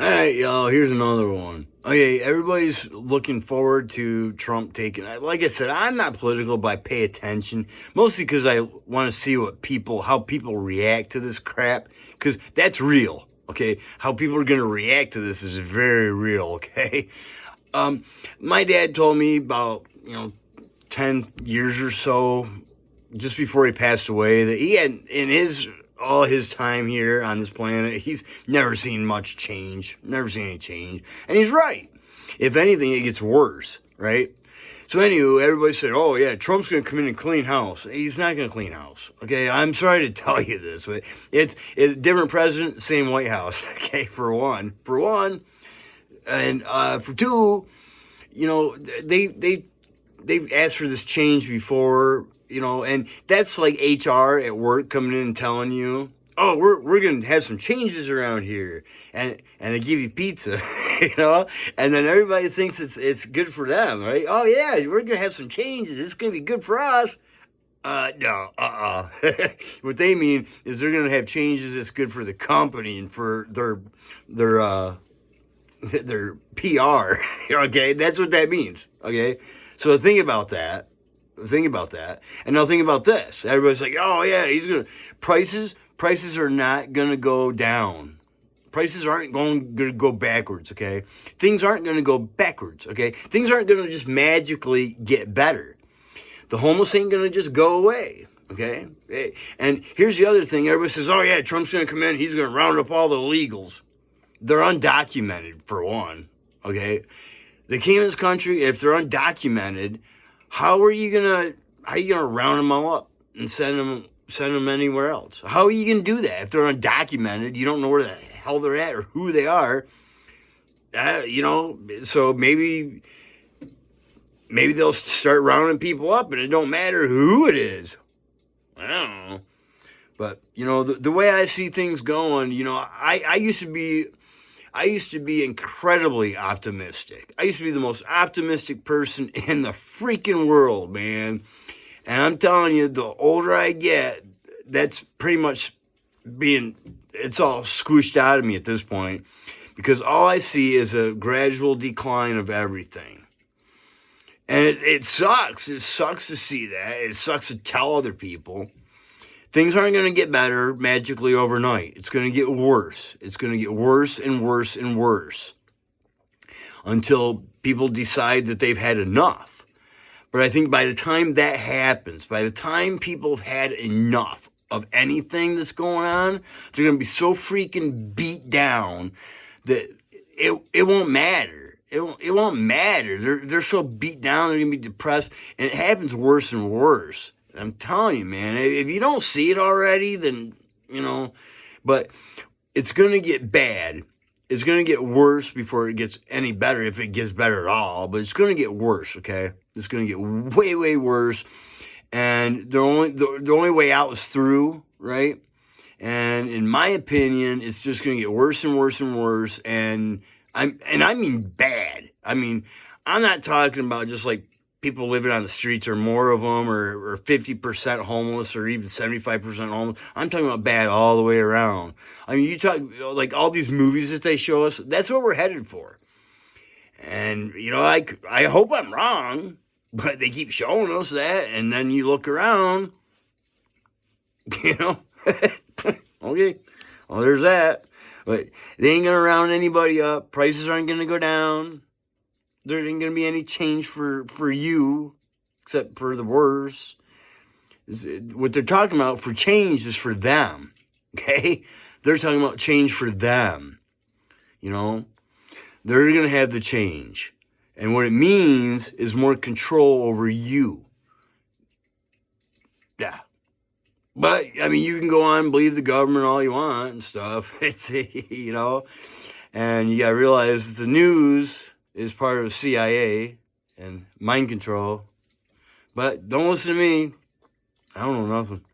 Hey, y'all, here's another one. Okay, everybody's looking forward to Trump taking. Like I said, I'm not political, but I pay attention mostly because I want to see how people react to this crap, because that's real. Okay, how people are gonna react to this is very real. Okay, my dad told me about 10 years or so just before he passed away that he had in his all his time here on this planet, he's never seen much change, never seen any change. And he's right. If anything, it gets worse, right? So anyway, everybody said, oh yeah, Trump's going to come in and clean house. He's not going to clean house, okay? I'm sorry to tell you this, but it's different president, same White House, okay, for one. And for two, they've asked for this change before, and that's like HR at work coming in and telling you, oh, we're gonna have some changes around here, and they give you pizza, and then everybody thinks it's good for them, right? Oh yeah, we're gonna have some changes. It's gonna be good for us. No. What they mean is they're gonna have changes that's good for the company and for their PR. Okay, that's what that means. Okay, so think about that. And now think about this. Everybody's like, oh yeah, he's gonna prices are not gonna go down. Prices aren't going to go backwards. Okay, things aren't going to go backwards. Okay, things aren't going to just magically get better. The homeless ain't going to just go away. Okay, and here's the other thing. Everybody says, oh yeah, Trump's going to come in. He's going to round up all the illegals. They're undocumented, for one, okay? They came in this country, if they're undocumented, how are you gonna round them all up and send them anywhere else? How are you gonna do that if they're undocumented? You don't know where the hell they're at or who they are. So maybe they'll start rounding people up, and it don't matter who it is. I don't know, but the way I see things going, I used to be incredibly optimistic. I used to be the most optimistic person in the freaking world, man. And I'm telling you, the older I get, that's pretty much it's all squished out of me at this point, because all I see is a gradual decline of everything. And it sucks. It sucks to see that. It sucks to tell other people. Things aren't going to get better magically overnight. It's going to get worse. It's going to get worse and worse and worse until people decide that they've had enough. But I think by the time that happens, by the time people have had enough of anything that's going on, they're going to be so freaking beat down that it won't matter. It won't matter. They're so beat down, they're going to be depressed, and it happens worse and worse. I'm telling you, man, if you don't see it already, then, but it's going to get bad. It's going to get worse before it gets any better, if it gets better at all, but it's going to get worse, okay? It's going to get way, way worse, and the only way out is through, right? And in my opinion, it's just going to get worse and worse and worse, and I mean bad. I mean, I'm not talking about just like people living on the streets or more of them, or 50% homeless or even 75% homeless. I'm talking about bad all the way around. I mean, you talk like all these movies that they show us, that's what we're headed for. And, I hope I'm wrong, but they keep showing us that. And then you look around, okay, well, there's that. But they ain't going to round anybody up. Prices aren't going to go down. There ain't going to be any change for you, except for the worse. What they're talking about for change is for them, okay? They're talking about change for them, They're going to have the change. And what it means is more control over you. Yeah. But, I mean, you can go on and believe the government all you want and stuff. It's, and you got to realize the news is part of CIA and mind control. But don't listen to me. I don't know nothing.